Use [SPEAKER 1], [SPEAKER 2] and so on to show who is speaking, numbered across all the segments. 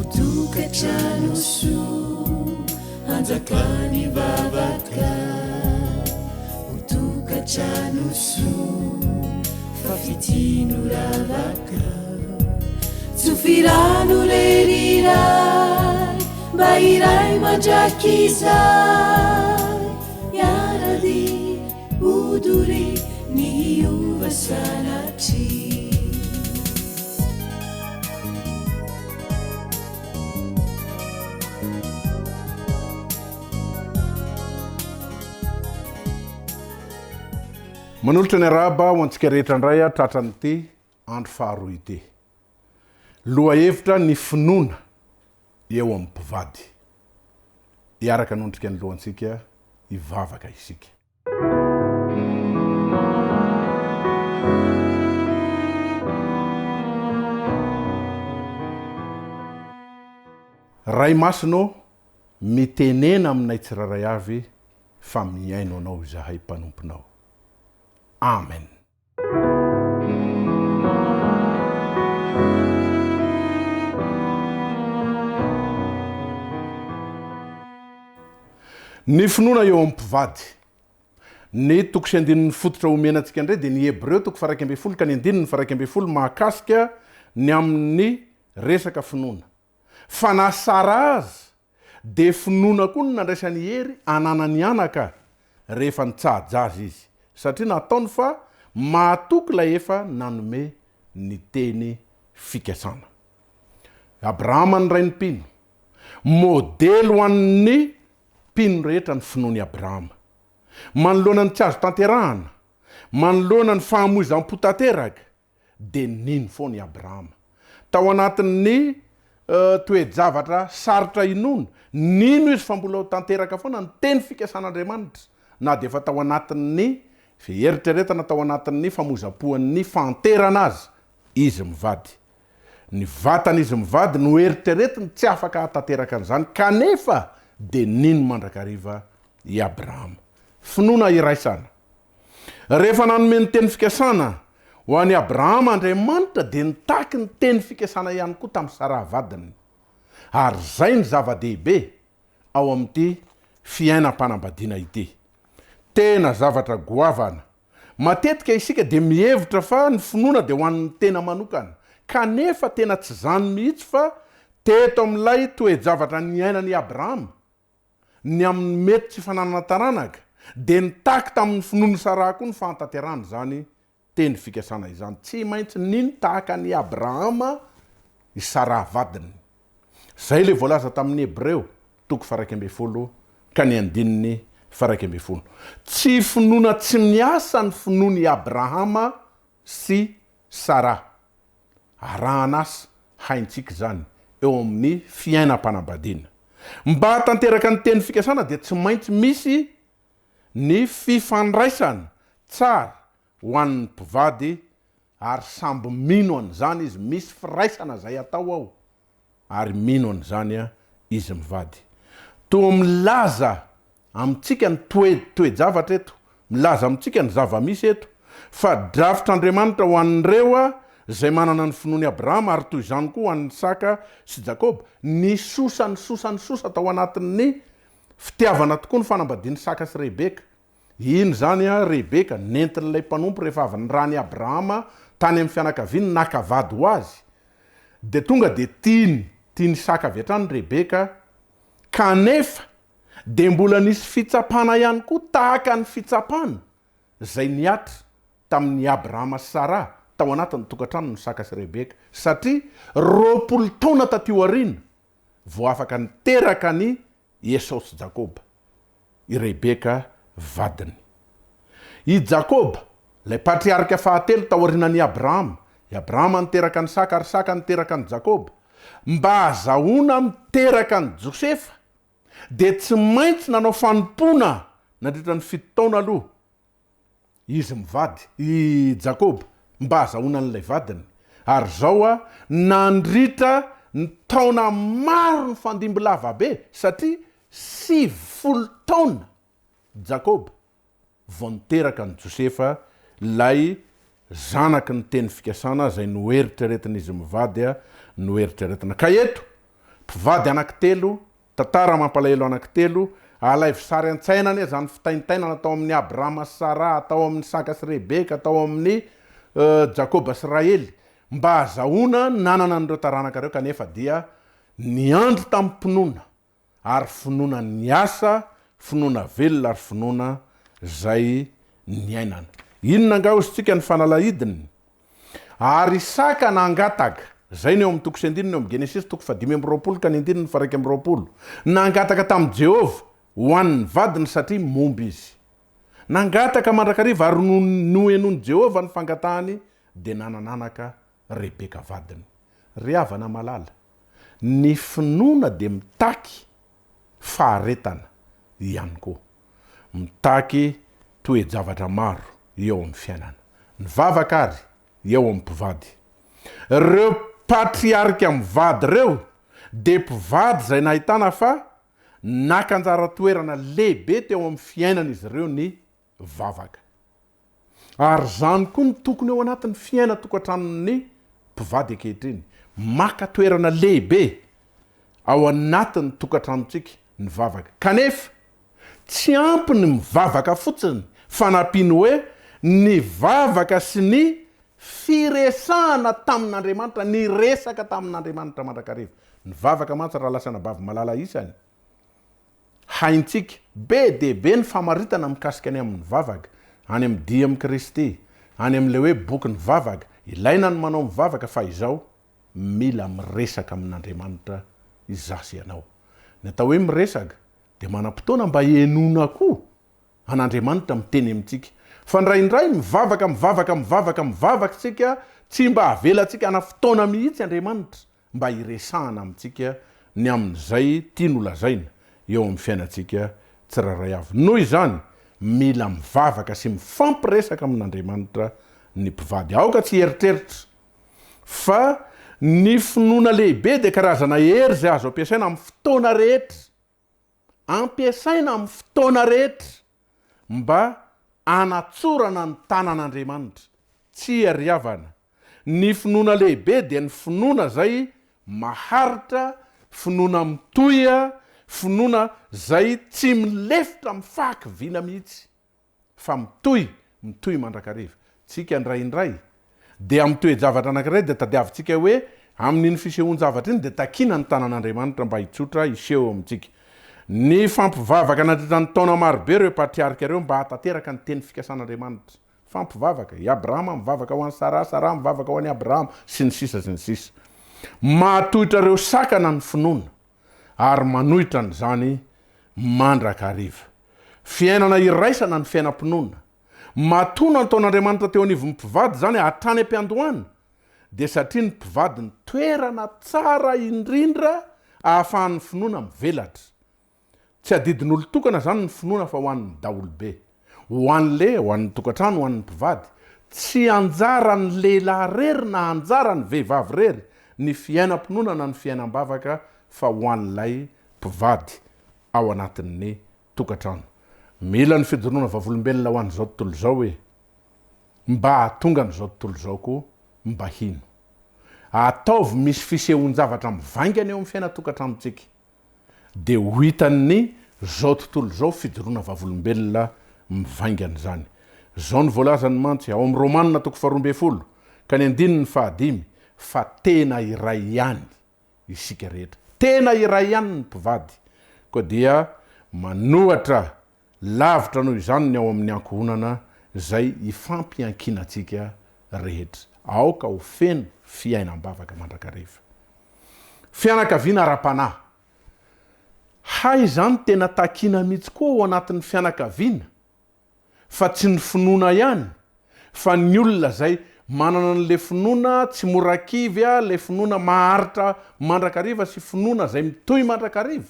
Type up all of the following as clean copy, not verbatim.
[SPEAKER 1] Utukachanosu Ankohonako Utukachanosu Fafitino ravaka Tsufirano lerirai Bairai manjakizai Yaradi uduri niuva sanatri
[SPEAKER 2] Manolotra ny araba ho antsika rehetra indray tratran'ity andro faharoa ity. Loha hevitra ny finoana eo amin'ny mpivady. Iaraka anondrika ny lohantsika hivavaka isika. Ray masino mitenena aminay tsiraray avy fa miaino anao izahay mpanomponao. Amen. Ny finoana eo amin'ny mpivady. Ny toko sy andinin'ny fototra omenantsika indray dia ny Hebreo toko 1:20 ka ny andininy 1:20 mahakasika ny amin'ny resaka finoana. Fa na sara azy dia finoana koa ny nandraisany hery ananany anaka rehefa nitsahaja azy izy. Satria nataony fa mahatoky ilay efa nanome ny teny fikasana. Abrahama ny ray ny mpino. Modely ho an'ny mpino rehetra ny finoany Abrahama. Manoloana ny tsy azo tanterahana, manoloana ny fahamoizam-potanteraka, dia nino foana i Abrahama. Tao anatin'ny toe-javatra sarotra inoana, nino izy fa mbola ho tanteraka foana ny teny fikasan'Andriamanitra, na dia efa tao anatin'ny fieritreretana tao anatin'ny famoizam-poan'ny fanterana azy, izy mivady. Ny vatan'izy mivady no eritreretiny tsy afaka hatanteraka an'izany, kanefa dia nino mandrakariva i Abrahama. Finoana iraisana. Rehefa nanome ny teny fikasana ho an'i Abrahama Andriamanitra dia nitaky ny teny fikasana ihany koa tamin'ny Sara vadiny. Ary zay ny zava-dehibe ao amin'ity fiainam-panambadiana ity. Tena zavatra goavana. Matetika isika dia mihevitra fa ny finoana dia ho an'ny tena manokana. Kanefa tena tsy zany mihitsy fa teto amin'ilay toe-javatra ny ainan'i Abrahama, ny amin'ny mety tsy fananana taranaka, dia nitaky tamin'ny finoany Sara koa ny fantanterana zany teny fikasana izany. Tsy maintsy nino tahaka ny Abrahama i Sara vadiny. Zay le voalaza tamin'ny Hebreo toko 1:20 ka ny andininy 1:20. Tsy finoana tsy miasa ny finoany Abrahama sy Sara. Arahanasa haintsika zany eo amin'ny fiainam-panambadiana. Mba tanteraka ny teny fikasana dia tsy maintsy misy ny fifandraisana tsara ho an'ny mpivady, ary samby mino an'izany izy, misy firaisana zay atao ao, ary mino an'izany izy mivady. Toa milaza amintsika ny toe-javatra eto, milaza amintsika ny zava-misy eto, fa drafitr'Andriamanitra ho an'ireo zay manana ny finoany Abrahama, ary toy izany koa ho an'ny Saka sy Jakob. Ny sosa tao anatin'ny fitiavana tokoa ny fanambadian'ny Saka sy Rebeka. Iny zany Rebeka nentin'ilay mpanompo rehefa avy nirany Abrahama tany amin'ny fianakaviany nakavady ho azy. Dia tonga dia tiany Saka avy hatrany Rebeka, kanefa dia mbola nisy fitsapana ihany koa tahaka ny fitsapana zay niatra tamin'ny Abrahama sy Sara tao anatin'ny tokantrano ny Saka sy Rebeka. Satria 20 taona taty aoriana vao afaka niteraka ny Esau sy Jakob, i Rebeka vadiny. I Jakob, lay patriarika fahatelo tao aorianan'i Abrahama. I Abrahama niteraka ny Saka ary Saka niteraka ny Jakob. Mba azahoana miteraka ny Josefa, dia tsy maintsy nanao fanompona nandritra ny 7 taona aloha izy mivady, i Jakob, mba azahoana n'ilay vadiny. Ary zao nandritra ny taona maro ny fandimby lava be, satria 70 taona Jakob vao niteraka ny Josefa, lay zanaky ny teny fikasana zay noeritreretina izy mivady, noeritreretina. Ka eto mpivady anankitelo tantara mampalahelo anankitelo alay visary an-tsainany zany fitaintainana atao amin'ny Abrahama sy Sara, atao amin'ny Saka sy Rebeka, atao amin'ny Jakoba sy Raely mba azahoana nanana an'ireo taranaka reo kanefa dia niandry tamin'ny mpinoana ary finoana niasa, finoana velona ary finoana zay niainana. Inona nga ozytsika ny fanalahidiny? Ary Isaka nangataka, zay ny eo amin'ny toko sy andininy eo amin'ny Genesis toko 5:20 ka ny andininy 1:20. Nangataka tamin'ny Jehova ho an'ny vadiny satria momby izy. Nangataka mandrakariva ary noenony Jehova ny fangatahany dia nanananaka Rebeka vadiny. Ry havana malala, ny finoana dia mitaky faharetana ihany koa. Mitaky toe-javatra maro eo amin'ny fiainana. Ny vavaka ary eo amin'ny mpivady. Reo patriarika mivady reo dia mpivady zay nahitana fa nakanjara toerana lehibe teo amin'ny fiainana izy ireo ny vavaka. Ary zany koa ny tokony eo anatin'ny fiaina tokantranon'ny mpivady ankehitriny. Maka toerana lehibe ao anatin'ny tokantranontsika ny vavaka. Kanefa tsy ampy ny mivavaka fotsiny fa nampiny hoe ny vavaka sy ny firesahana tamin'Andriamanitra, ny resaka tamin'Andriamanitra mandrakariva. Ny vavaka mantsy raha lasa nabavy malala isany. Haintsika be dia be ny famaritana mikasika any amin'ny vavaka, any amin'ny dia amin'ny Kristy, any amin'ilay hoe boky ny vavaka. Ilaina ny manao mivavaka fa izao mila miresaka amin'Andriamanitra izasy ianao. Ny atao hoe miresaka dia manam-potoana mba henona koa an'Andriamanitra miteny amintsika. Fa ndraindray mivavaka tsika tsy mba avelantsika ana fotoana mihitsy Andriamanitra mba hiresahana amintsika ny amin'izay tiany holazaina eo amin'ny fiainantsika tsirairay avy. Noho izany mila mivavaka sy mifampiresaka amin'Andriamanitra ny mpivady. Aoka tsy eritreritra fa ny finoana lehibe dia karazana hery zay azo ampiasaina amin'ny fotoana rehetra. Ampiasaina amin'ny fotoana rehetra mba anatsorana ny tanan'Andriamanitra. Tsy ariavana. Ny finoana lehibe dia ny finoana zay maharitra, finoana mitoya, finoana zay tsy milefitra mifaky vina mihitsy fa mitoy mandrakariva. Tsika ndraindray dia amin'ny toe-javatra anankiray dia tadiavintsika hoe amin'iny fisehoan-javatra iny dia takina ny tanan'Andriamanitra mba hitsotra hiseho amintsika. Ny fampivavaka nandritran'ny taona marobe reo patriarika reo mba hatateraka ny teny fikasan'Andriamanitra. Fampivavaka, i Abrahama mivavaka ho an'ny Sara, Sara mivavaka ho an'ny Abrahama sy ny sisa sy ny sisa. Mahatohitra reo sakana ny finoana ary manohitra n'izany mandrakariva. Fiainana iraisana ny fiainam-pinoana. Matona ny taon'Andriamanitra teo anivon'ny mpivady zany hatrany am-piandohana dia satria ny mpivady ny toerana tsara indrindra ahafahan'ny finoana mivelatra. Tsy adidin'olo tokana zany ny finoana fa ho an'ny daolobe. Ho an'ny tokantrano, ho an'ny mpivady. Tsy anjara ny lehilahy rery na anjara ny vehivavy rery ny fiainam-pinoana na ny fiainam-bavaka fa ho an'ilay mpivady ao anatin'ny tokantrano. Mila ny fijoroana vavolombelona ho an'izao tontolo zao hoe mba hatonga n'izao tontolo zao koa mba hino. Ataovy misy fisehoan-javatra mivaingana eo amin'ny fiaina-tokantranontsika. Dia ho hitan'ny zao tontolo zao fijoroana vavolombelona mivaingana zany. Zao ny voalazany mantsy ao amin'ny Romanina toko 12 ka ny andininy 5 fa tena iray ihany isika rehetra. Tena iray ihany ny mpivady. Koa dia manohatra lavitra noho izany ny ao amin'ny ankohonana zay ifampiankinantsika rehetra. Aoka ho feno fiainam-bavaka mandrakariva. Fianakaviana ara-panahy. Hay zany tena takina mihitsy koa ao anatin'ny fianakaviana. Fa tsy ny finoana ihany, fa ny olona zay manana n'le finoana tsy morakivy, le finoana maharitra mandrakariva sy finoana zay mitoy mandrakariva,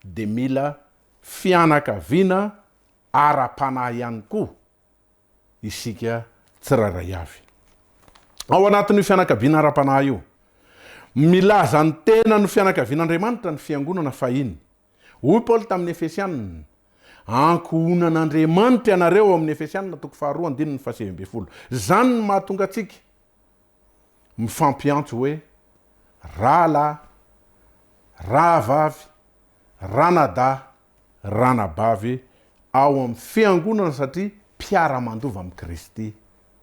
[SPEAKER 2] dia mila fianakaviana ara-panahy ihany koa isika tsirairay avy. Ao anatin'ny fianakaviana ara-panahy io, milaza ny tena ny fianakavian'Andriamanitra ny fiangonana fahiny. Hoy Paoly tamin'ny Efesianina, ankohonan'Andriamanitra ianareo amin'ny Efesianina toko 2:7. Zany ny mahatonga atsika mifampiantso hoe rahalahy, rahavavy, ranada, ranabavy ao amin'ny fiangonana satria mpiara-mandova amin'ny Kristy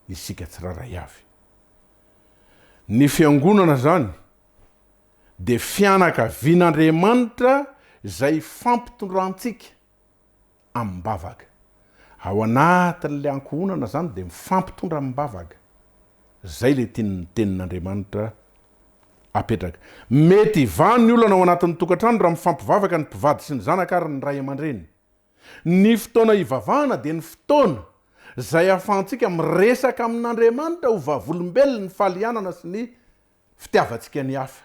[SPEAKER 2] isika tsiraray avy. Ny fiangonana zany de fianakavian'Andriamanitra zay fampitondrantsika amin'ny bavaka. Ao anatin'le ankohonana zany de mifampitondra amin'ny bavaka. Zay le tenin'Andriamanitra apetraka. Mety van ny olana ao anatin'ny tokantrano raha mifampivavaka ny mpivady sy ny zanaka ary ny ray aman-dreny. Ny fotoana ivavahana de ny fotoana zay ahafahantsika miresaka amin'Andriamanitra ho vavolombelona ny falianana sy ny fitiavantsika ny hafa.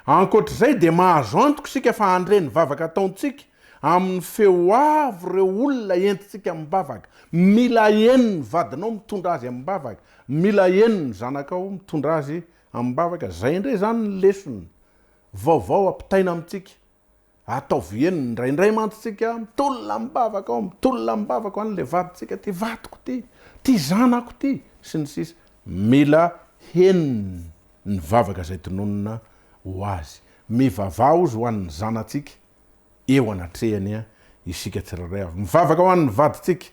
[SPEAKER 2] Ankoatr'izay de mahazo antoka sika fa handre ny vavaka ataontsika amin'ny feo avo reo olona entintsika amin'ny bavaka. Mila eny ny vadinao mitondra azy amin'ny bavaka. Mila eny ny zanakao mitondra azy amin'ny bavaka. Zay indray zany ny lesona. Vaovao ampitaina amintsika. Ataovy eny indraindray mantsika mitolona amin'ny bavaka ao, mitolona amin'ny bavaka ao an'le vadintsika. Ty vadiko ty, ty zanako ty, sy ny sisa. Mila eny ny vavaka zay tononona ho azy. Mivavao izy ho an'ny zanatsika eo anatrehany isika tsiraray avy. Mivavaka ho an'ny vaditsika,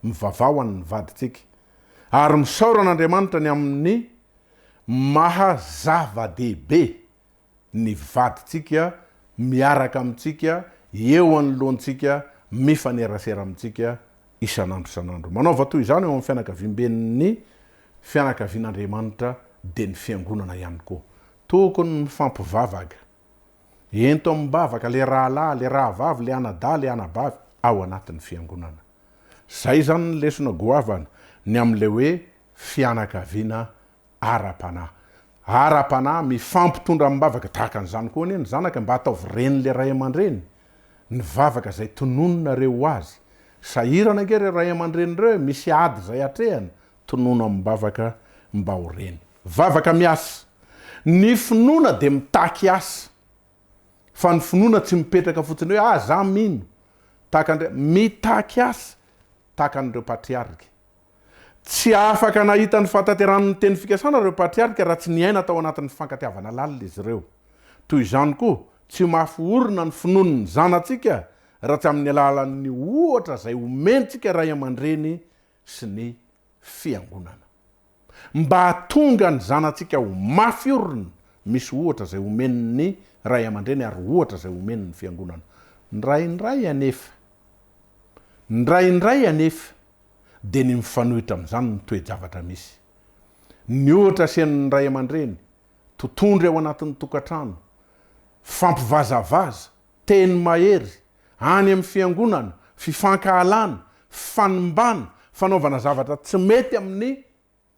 [SPEAKER 2] mivavao an'ny vaditsika. Ary misaoran'Andriamanitra ny amin'ny mahazava-dehibe ny vaditsika miaraka amintsika eo anoloantsika mifanerasera amintsika isan'andro. Manaova toy izany eo amin'ny fianakaviam-ben'ny fianakavian'Andriamanitra de ny fiangonana ihany koa. Tokony mifampivavaka. Ento amin'ny bavaka le rahalahy, le rahavavy, le anada, le anabavy ao anatin'ny fiangonana. Zay zany ny lesona goavana ny am'le hoe fianakaviana ara-panahy. Ara-panahy mifampitondra amin'ny bavaka tahaka an'izany koa ny zanaka mba ataovy reny le ray aman-dreny. Ny vavaka zay tononona reo azy. Sahirana ake re ray aman-dreny reo misy ady zay atrehany tonono amin'ny bavaka mba ho reny. Vavaka miasa. Ny finoana de mitaky asa. Fa ny finoana tsy mipetraka fotsiny hoe za mino. Mitaky asa tahaka an'ireo patriarika. Tsy afaka nahita ny fatateran'ny teny fikasana reo patriarika raha tsy niaina tao anatin'ny fankatiavana lalina izy ireo. Toy izany koa tsy mafy orina ny finoan'ny zanatsika raha tsy amin'ny alalan'ny ohatra zay omentsika ray aman-dreny sy ny fiangonana. Mba tonga ny zanatsika ho mafy orina misy ohatra zay omen'ny ray aman-dreny ary ohatra zay omen'ny fiangonana. Ndraindray anefa de ny mifanohitra amin'izany ny toe-javatra misy. Ny ohatra asian'ny ray aman-dreny, totondry ao anatin'ny tokantrano, fampivazavaza, teny mahery, any amin'ny fiangonana, fifankahalana, fanimbana, fanaovana zavatra tsy mety amin'ny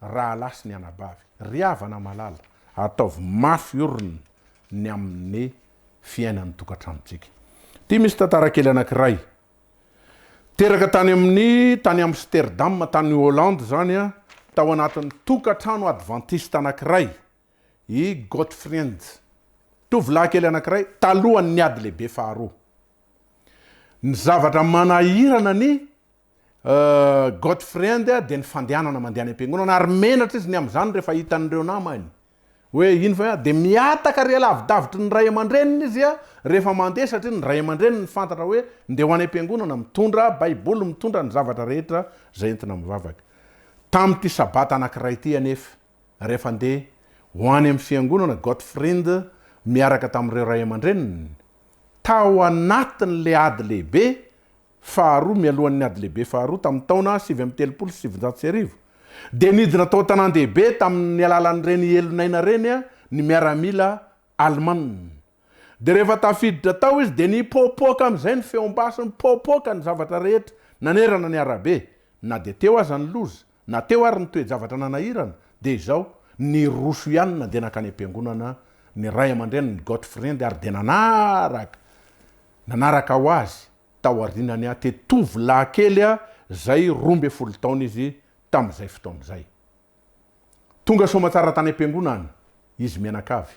[SPEAKER 2] rahalahy sy ny anabavy. Riavana malala, ataovy mafy orina ny amin'ny fiainan'ny tokantranontsika. Ty misy tantara kely anankiray. Teraka tany Amsterdam, tany Hollande zany tao anatin'ny tokantrano adventiste anankiray. I Gottfried. Tovolahy kely anankiray talohan'ny ny ady lehibe faharoa. Ny zavatra manahirana ny Gottfried de ny fandehanana mandeha any am-piangonana ary menatra izy ny amin'izany rehefa hitan'ireo namany. Hoe ino fa de miataka re lavidavitry ny ray aman-dreniny izy rehefa mandeha satria ny ray aman-dreniny ny fantatra hoe ndeha ho any am-piangonana mitondra baiboly, mitondra ny zavatra rehetra zay entina mivavaka. Tamin'ity sabata anankiray ty anefa rehefa ndeha ho any amin'ny fiangonana Gottfried miaraka tamin'ireo ray aman-dreniny tao anatin'le ady lehibe faharoa mialohan'ny ady lehibe faharoa tamin'ny taona 737. De nidina tao tanan-dehibe tamin'ny alalan'ireny elonaina reny ny miaramila Allemana. De rehefa tafiditra tao izy de ny popoka amin'izay ny feom-basy, ny popoka ny zavatra rehetra nanerana ny arabe. Na de teo aza ny loza, na teo ary ny toe-javatra nanahirana, de izao ny roso ihany na de nakany am-piangonana ny ray aman-dreny ny Gottfried ary de nanaraka ho azy tao arinany te tovolahy kely zay 12 taona izy tamin'izay fotoan'izay. Tonga somatsara tany am-piangonana izy mianakavy.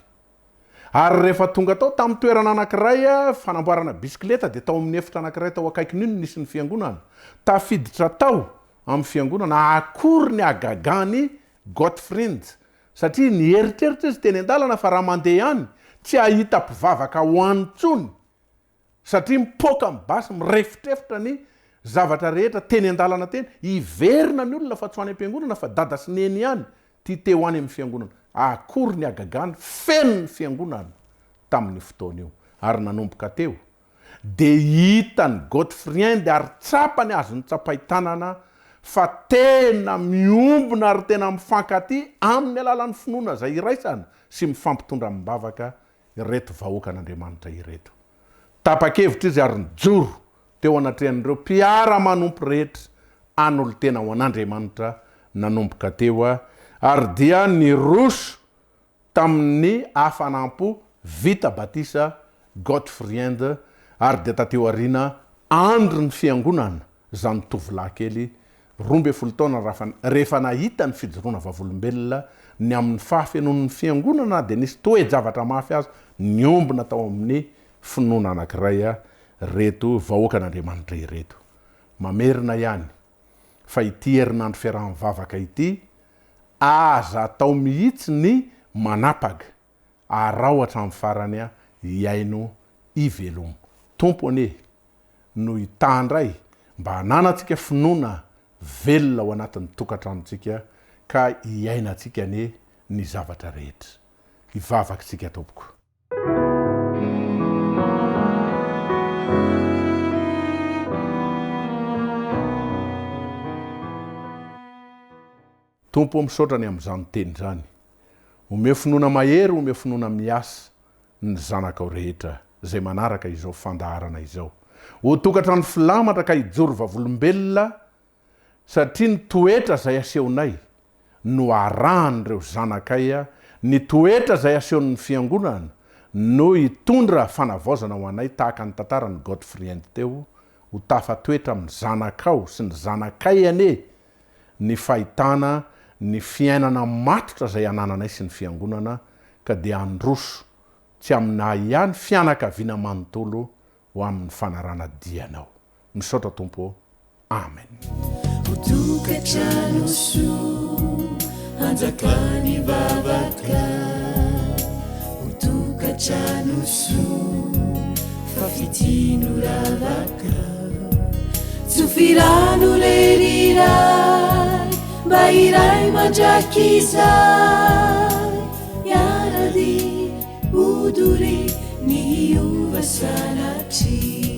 [SPEAKER 2] Ary rehefa tonga tao tamin'ny toerana anankiray fanamboarana bisikleta de tao amin'ny efitra anankiray tao akaikin'iny nisy ny fiangonana. Tafiditra tao amin'ny fiangonana akory ny agagany Gottfried satria nieritreritra izy teny an-dalana fa raha mandeha any tsy ahita mpivavaka ho antsony satria mipoka mibasy mirefitrefitra ny zavatra rehetra teny an-dalana teny iverina ny olona fa tsy ho any am-piangonana fa dada sy neny ihany ty te ho any amin'ny fiangonana akory ny agagany feno ny fiangonana tamin'ny fotoana io ary nanomboka teo de hitany Godfrien de ary tsapany azy ny tsapaitanana fa tena miombona ary tena mifankaty amin'ny alalan'ny finoana zay iraisana sy mifampitondra mibavaka ireto vahoakan'Andriamanitra ireto tapa-kevitra izy ary nijoro teo anatrehan'ireo mpiara-manompo rehetra an'olo tena ho an'Andriamanitra nanomboka teo ary dia niroso tamin'ny hafanampo vita batisa Godfrien ary de tateo arina Andro ny fiangonana zany tovolahy kely 12 taona rehefa nahita ny fijoroana vavolombelona ny amin'ny fahafenon'ny fiangonana de nisy toe-javatra mafy azy niombona tao amin'ny finoana anankiray reto vahoakan'Andriamanitra ireto mamerina ihany fa ity Herinandro fiaraha-mivavaka ity aza atao mihitsy ny manapaka arao hatramin'ny farany iaino ivelomo tompony no hitandray mba hananantsika finoana velona ao anatin'ny tokantranontsika ka iainantsika ny zavatra rehetra hivavakantsika tompoko tompo misaotrany amin'izany teny zany omeo finoana mahery omeo finoana miasa ny zanakao rehetra zay manaraka izao fandaharana izao ho tokatrano filamatra ka hijoro vavolombelona satria ny toetra zay asehonay no arahan'ireo zanakay ny toetra zay asehon'ny fiangonana no hitondra fanavaozana ho anay tahaka ny tantarany Godfrien teo ho tafatoetra amin'ny zanakao sy ny zanakay ny fahitana ny fiainana matotra zay anananay sy ny fiangonana ka dia androso tsy amina ihany fianakaviana manontolo ho amin'ny fanarana dianao misaotra tompo amen
[SPEAKER 1] Utukatrano su anjakani vavaka Utukatrano su fafitino ravaka Tsufirano lerirai Bairai manjakizai Yaradi uduri ni uvasanachi